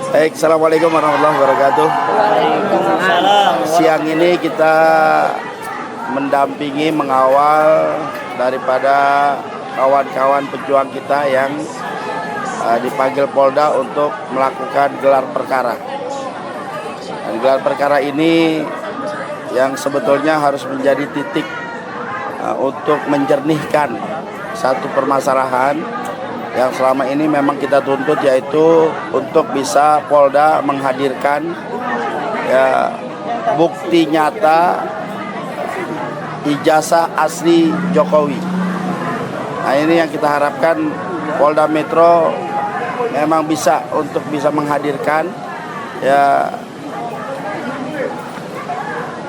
Baik, Assalamualaikum warahmatullahi wabarakatuh. Waalaikumsalam. Siang ini kita mendampingi, mengawal daripada kawan-kawan pejuang kita yang dipanggil Polda untuk melakukan gelar perkara. Dan gelar perkara ini yang sebetulnya harus menjadi titik untuk menjernihkan satu permasalahan yang selama ini memang kita tuntut, yaitu untuk bisa Polda menghadirkan bukti nyata ijazah asli Jokowi. Nah, ini yang kita harapkan Polda Metro memang bisa untuk bisa menghadirkan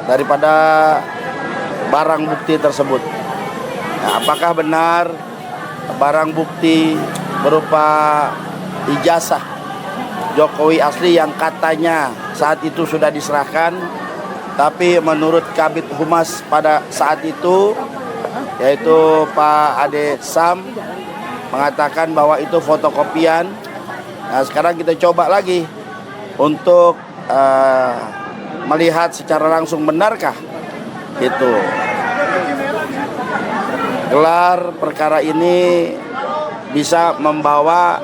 daripada barang bukti tersebut. Nah, apakah benar barang bukti berupa ijazah Jokowi asli yang katanya saat itu sudah diserahkan, tapi menurut Kabid Humas pada saat itu, yaitu Pak Ade Sam, mengatakan bahwa itu fotokopian. Nah, sekarang kita coba lagi untuk melihat secara langsung benarkah itu gelar perkara ini bisa membawa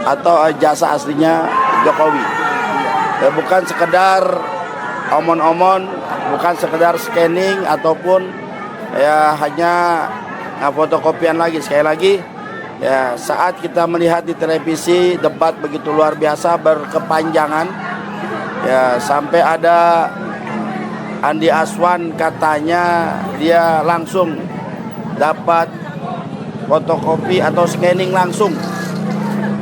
atau jasa aslinya Jokowi. Ya, bukan sekedar omon-omon, bukan sekedar scanning ataupun ya hanya fotokopian lagi. Sekali lagi, ya saat kita melihat di televisi debat begitu luar biasa berkepanjangan, ya sampai ada Andi Aswan katanya dia langsung dapat fotokopi atau scanning langsung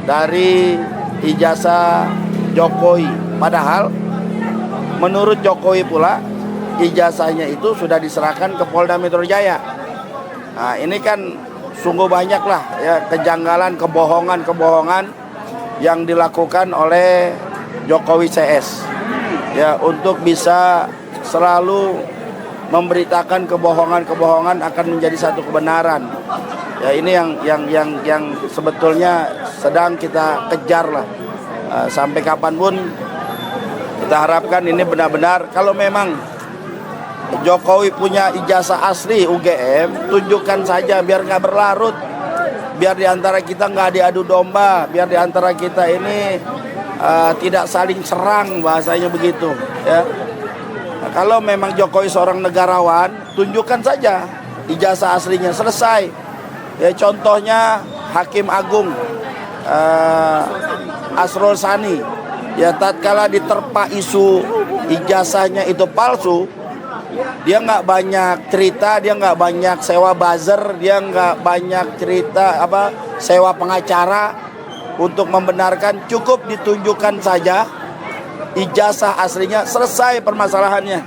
dari ijazah Jokowi. Padahal menurut Jokowi pula ijazahnya itu sudah diserahkan ke Polda Metro Jaya. Nah, ini kan sungguh banyaklah ya kejanggalan, kebohongan yang dilakukan oleh Jokowi CS. Ya, untuk bisa selalu memberitakan kebohongan akan menjadi satu kebenaran. Ya, ini yang sebetulnya sedang kita kejar lah. Sampai kapanpun kita harapkan ini benar-benar, kalau memang Jokowi punya ijazah asli UGM, tunjukkan saja biar nggak berlarut, biar diantara kita nggak diadu domba, biar diantara kita ini tidak saling serang, bahasanya begitu ya. Nah, kalau memang Jokowi seorang negarawan, tunjukkan saja ijazah aslinya, selesai. Ya, contohnya Hakim Agung Asrul Sani, ya tatkala diterpa isu ijazahnya itu palsu, dia nggak banyak cerita, dia nggak banyak sewa buzzer, dia nggak banyak cerita sewa pengacara untuk membenarkan, cukup ditunjukkan saja ijazah aslinya, selesai permasalahannya.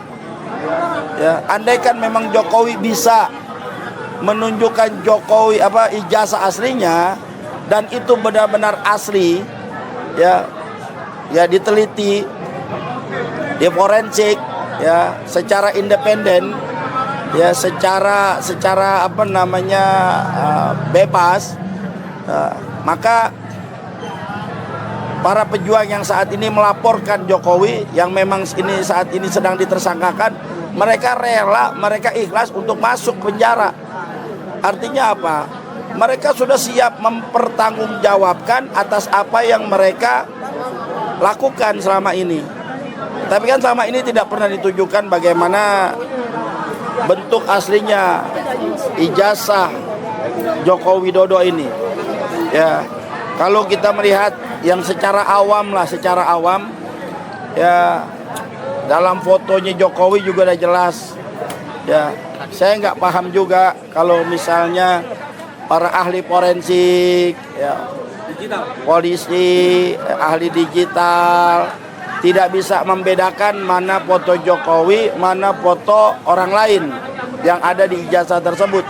Ya, andaikan memang Jokowi bisa menunjukkan ijazah aslinya dan itu benar-benar asli, ya diteliti, di forensik, ya secara independen, ya secara bebas, maka para pejuang yang saat ini melaporkan Jokowi yang memang saat ini sedang ditersangkakan, mereka rela, mereka ikhlas untuk masuk penjara. Artinya apa? Mereka sudah siap mempertanggungjawabkan atas apa yang mereka lakukan selama ini. Tapi kan selama ini tidak pernah ditunjukkan bagaimana bentuk aslinya ijazah Joko Widodo ini. Ya, kalau kita melihat yang secara awam, ya dalam fotonya Jokowi juga udah jelas. Ya, saya nggak paham juga kalau misalnya para ahli forensik, ya, polisi, ahli digital tidak bisa membedakan mana foto Jokowi, mana foto orang lain yang ada di ijazah tersebut.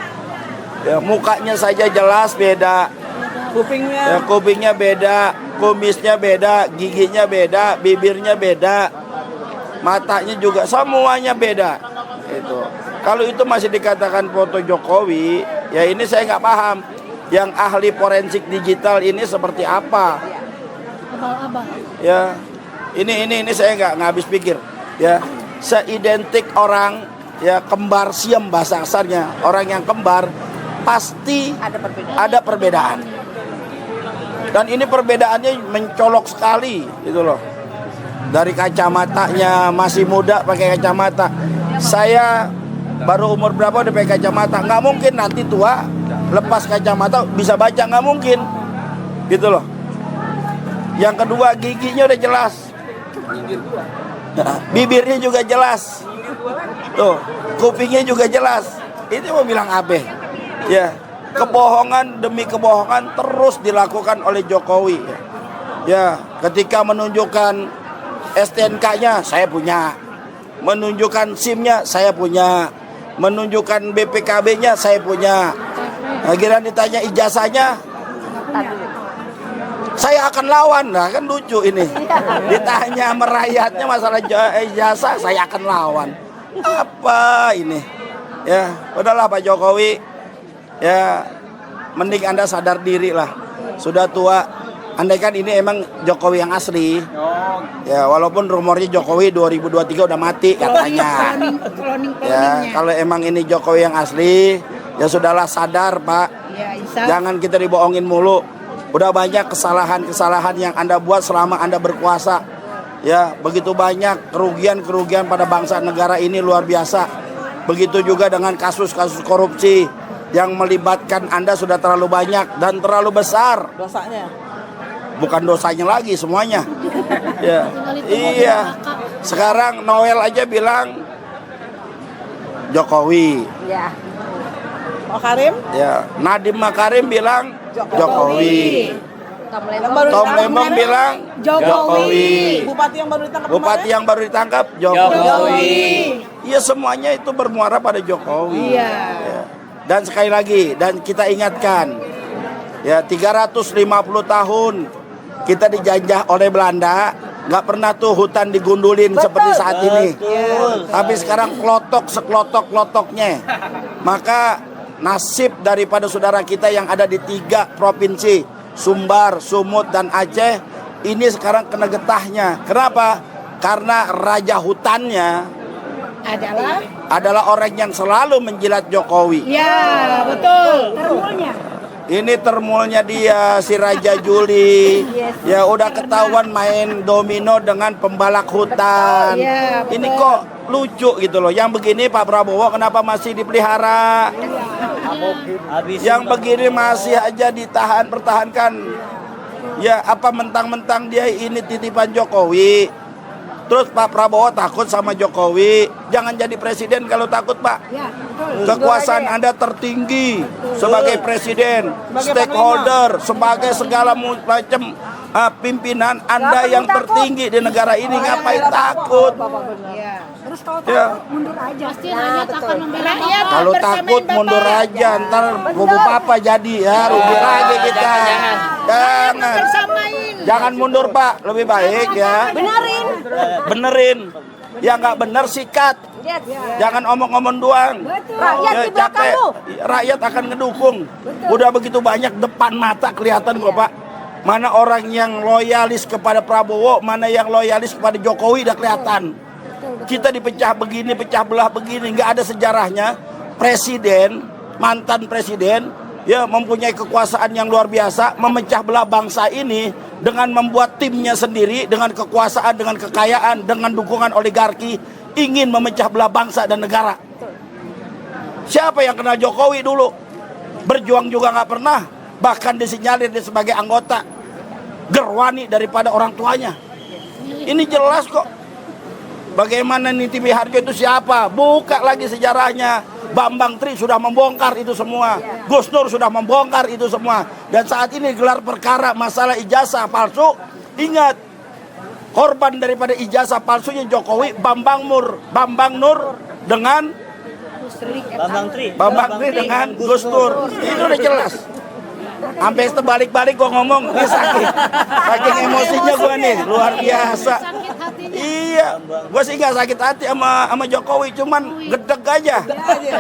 Ya, mukanya saja jelas beda, kupingnya beda, kumisnya beda, giginya beda, bibirnya beda, matanya juga semuanya beda. Itu. Kalau itu masih dikatakan foto Jokowi, ya ini saya nggak paham. Yang ahli forensik digital ini seperti apa? abal-abal. Ya, ini saya nggak habis pikir. Ya, seidentik orang ya kembar siam bahasa kasarnya. Orang yang kembar pasti ada perbedaan. Dan ini perbedaannya mencolok sekali, gitu loh. Dari kacamatanya masih muda pakai kacamata. Saya baru umur berapa udah pakai kacamata? Nggak mungkin nanti tua lepas kacamata bisa baca, nggak mungkin, gitu loh. Yang kedua giginya udah jelas, bibirnya juga jelas, tuh kupingnya juga jelas. Itu mau bilang apa? Ya, kebohongan demi kebohongan terus dilakukan oleh Jokowi. Ya, ketika menunjukkan STNK-nya saya punya, menunjukkan SIM-nya saya punya, menunjukkan BPKB-nya saya punya. Akhirnya ditanya ijazahnya, saya akan lawan. Nah kan lucu ini. Ditanya merayatnya masalah ijazah, saya akan lawan. Apa ini? Ya, udahlah Pak Jokowi. Ya, mending Anda sadar diri lah. Sudah tua. Andai kan ini emang Jokowi yang asli. Ya, walaupun rumornya Jokowi 2023 udah mati katanya. Ya, kalau emang ini Jokowi yang asli, ya sudahlah sadar, Pak. Jangan kita dibohongin mulu. Udah banyak kesalahan-kesalahan yang Anda buat selama Anda berkuasa. Ya, begitu banyak kerugian-kerugian pada bangsa negara ini luar biasa. Begitu juga dengan kasus-kasus korupsi yang melibatkan Anda sudah terlalu banyak dan terlalu besar. Dosanya. Bukan dosanya lagi semuanya. Ya. Iya. Sekarang Noel aja bilang Jokowi. Ya. Makarim? Ya, Nadiem Makarim bilang Jokowi. Tom Lembong bilang Jokowi. Bupati yang baru ditangkap Jokowi. Iya, semuanya itu bermuara pada Jokowi. Iya. Ya. Dan sekali lagi, dan kita ingatkan, ya 350 tahun kita dijajah oleh Belanda, nggak pernah tuh hutan digundulin seperti saat ini. Tapi sekarang klotok seklotok-klotoknya. Maka nasib daripada saudara kita yang ada di 3 provinsi, Sumbar, Sumut, dan Aceh, ini sekarang kena getahnya. Kenapa? Karena raja hutannya adalah orang yang selalu menjilat Jokowi. Ya, betul. Termulnya. Ini termulnya dia, si Raja Juli. Ya udah ketahuan main domino dengan pembalak hutan. Ya, ini kok lucu gitu loh. Yang begini Pak Prabowo kenapa masih dipelihara? Yang begini masih aja pertahankan. Ya apa mentang-mentang dia ini titipan Jokowi. Terus Pak Prabowo takut sama Jokowi. Jangan jadi presiden kalau takut, Pak. Ya, betul. Kekuasaan Anda tertinggi sebagai presiden, stakeholder, sebagai segala macam pimpinan Anda yang tertinggi di negara ini. Ngapain takut? Terus kalau takut mundur aja. Pasti rakyat akan membela rakyat. Kalau takut mundur aja, ntar bubu papa jadi ya, rugi lagi kita. Jangan mundur Pak, lebih baik ya. Benerin. Yang nggak bener sikat. Jangan omong-omong doang. Rakyat di belakang lu. Rakyat akan ngedukung. Udah begitu banyak depan mata kelihatan kok Pak. Mana orang yang loyalis kepada Prabowo, mana yang loyalis kepada Jokowi udah kelihatan. Kita dipecah begini, pecah belah begini, nggak ada sejarahnya. Presiden, mantan presiden, ya mempunyai kekuasaan yang luar biasa, memecah belah bangsa ini dengan membuat timnya sendiri, dengan kekuasaan, dengan kekayaan, dengan dukungan oligarki, ingin memecah belah bangsa dan negara. Siapa yang kenal Jokowi dulu? Berjuang juga nggak pernah, bahkan disinyalir dia sebagai anggota gerwani daripada orang tuanya. Ini jelas kok. Bagaimana Niti Miharjo itu siapa? Buka lagi sejarahnya. Bambang Tri sudah membongkar itu semua. Gus Nur sudah membongkar itu semua. Dan saat ini gelar perkara masalah ijazah palsu. Ingat, korban daripada ijazah palsunya Jokowi Bambang Nur dengan Bambang Tri dengan Gus Nur. Itu udah jelas. Sampai terbalik-balik gua ngomong, ini saking emosinya gua nih, luar biasa. Iya. Iya, gue sih nggak sakit hati sama Jokowi, cuman gedeg aja.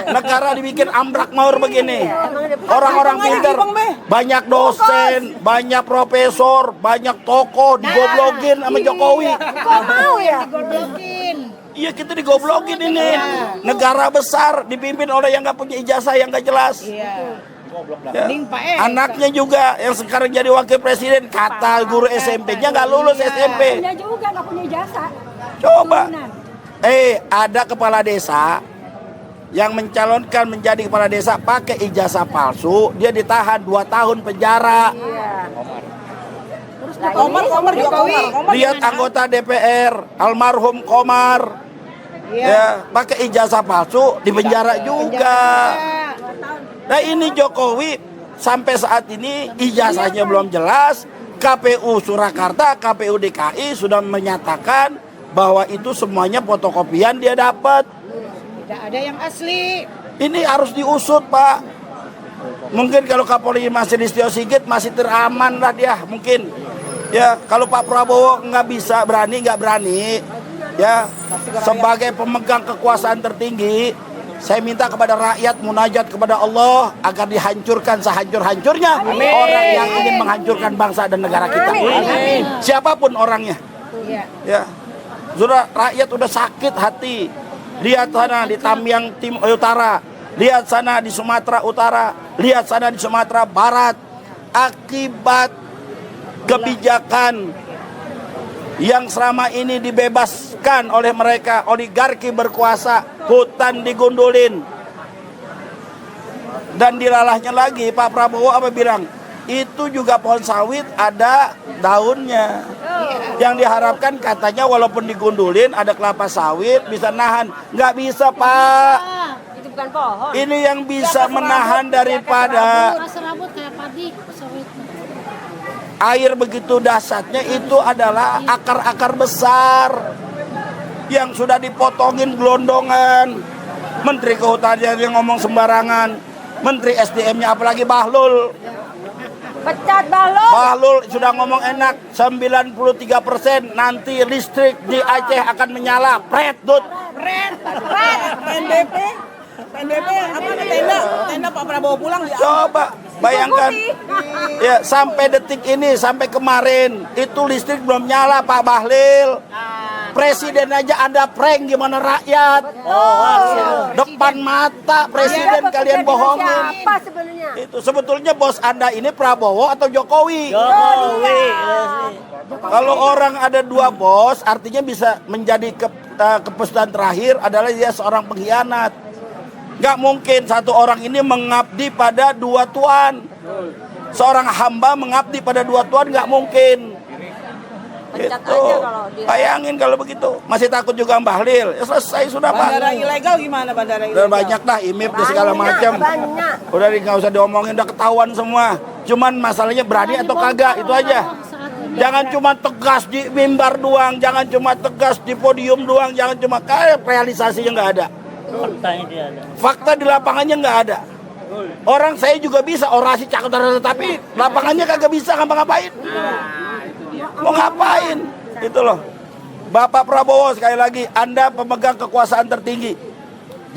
Negara dibikin ambrak maur begini. Orang-orang pintar, banyak dosen, banyak profesor, banyak tokoh digoblokin sama Jokowi. Kok mau ya? Iya, kita digoblokin ini. Negara besar dipimpin oleh yang nggak punya ijazah, yang nggak jelas. Ya. Anaknya juga yang sekarang jadi wakil presiden, kata guru SMP-nya nggak lulus SMP. Punya juga nggak punya jasa. Coba, ada kepala desa yang mencalonkan menjadi kepala desa pakai ijazah palsu, dia ditahan 2 tahun penjara. Komar Jokowi. Lihat anggota DPR almarhum Komar, ya pakai ijazah palsu di penjara juga. Nah ini Jokowi sampai saat ini ijazahnya belum jelas. KPU Surakarta, KPU DKI sudah menyatakan bahwa itu semuanya fotokopian dia dapat. Tidak ada yang asli. Ini harus diusut, Pak. Mungkin kalau Kapolri masih Listio Sigit masih teraman lah dia, mungkin. Ya, kalau Pak Prabowo nggak berani, ya sebagai pemegang kekuasaan tertinggi, saya minta kepada rakyat munajat kepada Allah agar dihancurkan sehancur-hancurnya orang yang ingin menghancurkan bangsa dan negara kita. Amin. Siapapun orangnya. Ya. Sudah rakyat udah sakit hati. Lihat sana di Tamiang Utara, lihat sana di Sumatera Utara, lihat sana di Sumatera Barat, akibat kebijakan yang selama ini dibebaskan oleh mereka, oligarki berkuasa, hutan digundulin. Dan dilalahnya lagi, Pak Prabowo apa bilang? Itu juga pohon sawit ada daunnya. Yang diharapkan katanya walaupun digundulin ada kelapa sawit bisa nahan. Nggak bisa, Pak. Itu bukan pohon. Ini yang bisa menahan daripada Serabut kayak padi sawitnya. air begitu dahsyatnya itu adalah akar-akar besar yang sudah dipotongin gelondongan. Menteri Kehutanan yang ngomong sembarangan, Menteri SDM-nya apalagi Bahlul. Pecat Bahlul. Bahlul sudah ngomong enak, 93% nanti listrik di Aceh akan menyala. Pret, Dut. PNBP apa tenda Pak Prabowo pulang di Coba bayangkan, ya sampai detik ini, sampai kemarin itu listrik belum nyala, Pak Bahlil. Presiden aja ada prank gimana rakyat. Depan mata presiden kalian bohongin. Apa sebenarnya? Itu sebetulnya bos Anda ini Prabowo atau Jokowi? Kalau orang ada 2 bos, artinya bisa menjadi keputusan terakhir adalah dia seorang pengkhianat. Gak mungkin satu orang ini mengabdi pada 2 tuan. Seorang hamba mengabdi pada 2 tuan gak mungkin. Gitu. Bayangin kalau begitu. Masih takut juga Mbah Lil. Ya selesai sudah, Pak. bandara ilegal gimana bandara Udah ilegal? banyak dah IMIP dan segala macam. Udah nggak usah diomongin, udah ketahuan semua. Cuman masalahnya berani atau kagak, itu aja. Jangan cuma tegas di mimbar doang, jangan cuma tegas di podium doang, jangan cuma kayak realisasinya nggak ada. Fakta di lapangannya nggak ada. Orang saya juga bisa orasi cakap, tapi lapangannya kagak bisa ngapa-ngapain. Mau ngapain? Itu loh. Bapak Prabowo, sekali lagi, Anda pemegang kekuasaan tertinggi.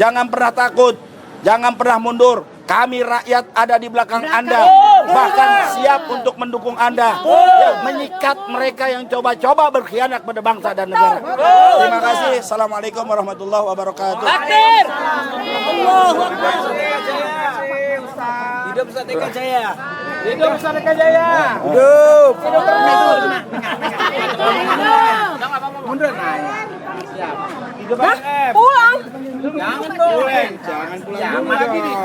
Jangan pernah takut, jangan pernah mundur. Kami rakyat ada di belakang Anda, bahkan siap untuk mendukung Anda, menyikat mereka yang coba-coba berkhianat pada bangsa dan negara. Terima kasih. Assalamualaikum warahmatullahi wabarakatuh. Hidup Ustaz Eka Jaya. Hidup Ustaz Eka Jaya. Hidup. Mundur. Pulang. Jangan dong. Jangan pulang lagi nih.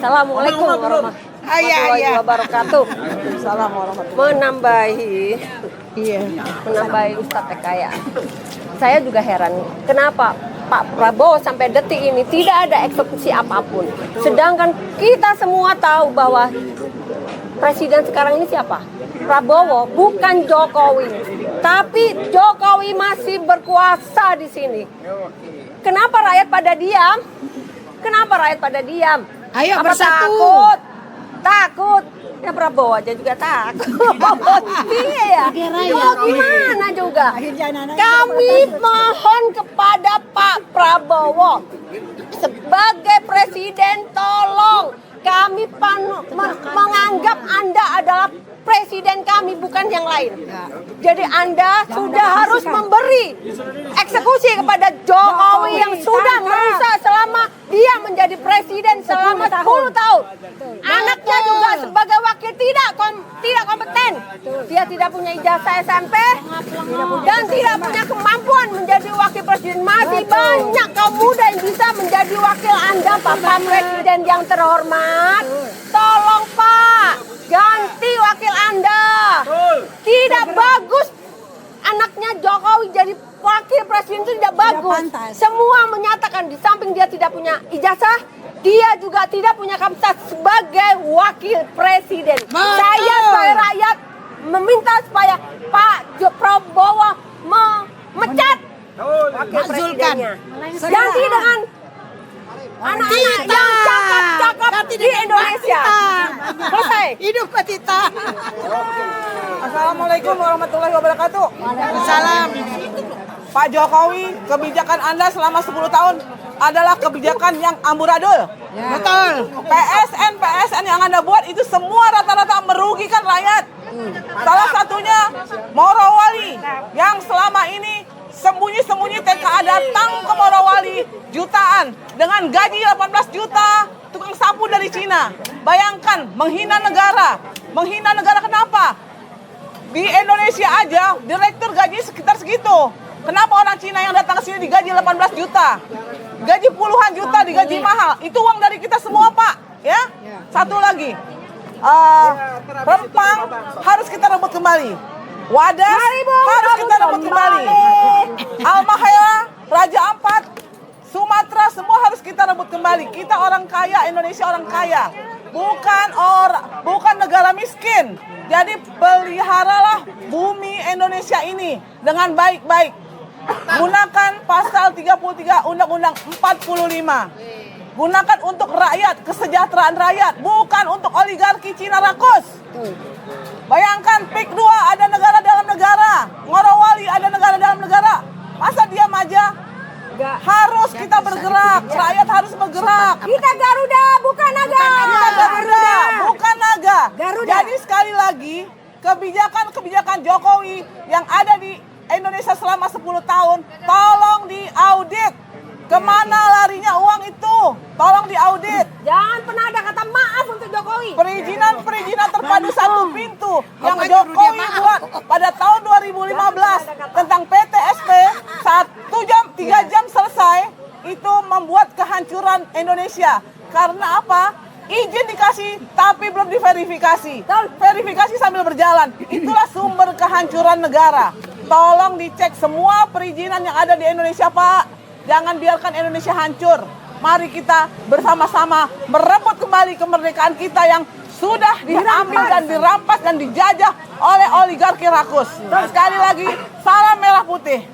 Assalamualaikum warahmatullahi wabarakatuh. Salam warahmatullahi. Menambahi Ustadz Eka ya. Saya juga heran, kenapa Pak Prabowo sampai detik ini tidak ada eksekusi apapun. Sedangkan kita semua tahu bahwa presiden sekarang ini siapa? Prabowo, bukan Jokowi. Tapi Jokowi masih berkuasa di sini. Kenapa rakyat pada diam? Kenapa rakyat pada diam? Ayo Apa bersatu. Takut. Ya Prabowo aja juga takut. Iya ya. Gimana juga? juga. Kami mohon kepada Pak Prabowo sebagai presiden, tolong kami menganggap Anda adalah presiden kami, bukan yang lain. Jadi Anda sudah harus memberi eksekusi kepada Jokowi yang sudah merusak selama dia menjadi presiden selama 10 tahun. Anaknya juga sebagai wakil tidak kompeten. Dia tidak punya ijazah SMP dan tidak punya kemampuan menjadi wakil presiden. Masih banyak kaum muda yang bisa menjadi wakil Anda, Bapak Presiden yang terhormat. Tolong Pak, ganti wakil Anda. Tidak bagus anaknya Jokowi jadi wakil presiden, itu tidak bagus. Semua menyatakan di samping dia tidak punya ijazah, dia juga tidak punya kapasitas sebagai wakil presiden. Saya sebagai rakyat meminta supaya Pak Prabowo memecat wakil presidennya. Ganti dengan anak-anak yang cakep-cakep di Indonesia. Selesai. Hidup Petita. Assalamualaikum warahmatullahi wabarakatuh. Waalaikumsalam. Pak Jokowi, kebijakan Anda selama 10 tahun adalah kebijakan yang amburadul. Betul. PSN yang Anda buat itu semua rata-rata merugikan rakyat. Salah satunya Morowali yang selama ini sembunyi-sembunyi TKA datang ke Morowali jutaan dengan gaji 18 juta, tukang sapu dari Cina. Bayangkan, menghina negara. Menghina negara kenapa? Di Indonesia aja direktur gaji sekitar segitu. Kenapa orang Cina yang datang ke sini digaji 18 juta? Gaji puluhan juta digaji mahal. Itu uang dari kita semua, Pak. Ya. Satu lagi. Rempang harus kita rebut kembali. Wadas harus kita rebut kembali. Almahera, Raja Ampat, Sumatera semua harus kita rebut kembali. Kita orang kaya, Indonesia orang kaya. Bukan negara miskin. Jadi peliharalah bumi Indonesia ini dengan baik-baik. Gunakan pasal 33 Undang-Undang 45. Gunakan untuk rakyat, kesejahteraan rakyat, bukan untuk oligarki Cina rakus. Bayangkan PIK 2 ada negara dalam negara, Morowali ada negara dalam negara. Masa diam aja? Harus kita bergerak, rakyat harus bergerak. Kita Garuda, bukan naga. Kita Garuda, bukan naga. Jadi sekali lagi, kebijakan-kebijakan Jokowi yang ada di Indonesia selama 10 tahun, tolong diaudit. Kemana larinya uang itu? Tolong diaudit. Jangan pernah ada kata maaf untuk Jokowi. Perizinan terpadu satu pintu yang Jokowi buat pada tahun 2015 tentang PTSP 3 jam selesai, itu membuat kehancuran Indonesia. Karena apa? Izin dikasih tapi belum diverifikasi. Verifikasi sambil berjalan. Itulah sumber kehancuran negara. Tolong dicek semua perizinan yang ada di Indonesia, Pak. Jangan biarkan Indonesia hancur. Mari kita bersama-sama merebut kembali kemerdekaan kita yang sudah diambil dan dirampas dan dijajah oleh oligarki rakus. Sekali lagi, salam merah putih.